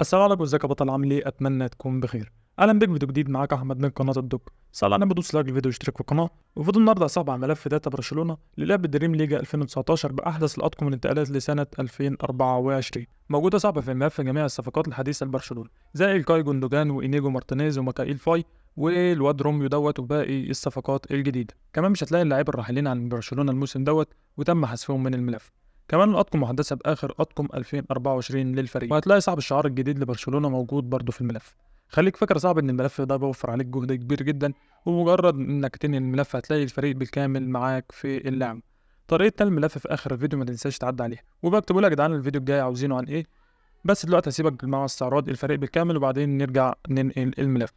السلام عليكم، ازيك يا بطل؟ عامل ايه؟ اتمنى تكون بخير. اهلا بك فيديو جديد، معاك احمد من قناه الدك. صل على النبي، دوس لايك الفيديو واشترك في القناه. وفيديو النهارده يا صاحبي عن ملف داتا برشلونه للعب دريم ليجا 2019 باحدث الاطقم والانتقالات لسنه 2024. موجوده يا صاحبي في الملف جميع الصفقات الحديثه لبرشلونه، زي الكاي جوندوجان وانيجو مارتينيز وميكائيل فاي والواد روميو وباقي الصفقات الجديده. كمان مش هتلاقي اللاعبين الراحلين عن برشلونه الموسم وتم حذفهم من الملف. كمان الأطقم محدثة بآخر أطقم 2024 للفريق، وهتلاقي صاحب الشعار الجديد لبرشلونة موجود برضه في الملف. خليك فاكر صعب إن الملف ده بيوفر عليك جهد كبير جدا، ومجرد إنك تنهي الملف هتلاقي الفريق بالكامل معاك في اللعب. طريقة تنقل الملف في آخر الفيديو ما تنساش تعدي عليها، وبكتبوا لك يا جدعان الفيديو الجاي عاوزينه عن إيه. بس دلوقتي هسيبك مع استعراض الفريق بالكامل وبعدين نرجع ننقل الملف.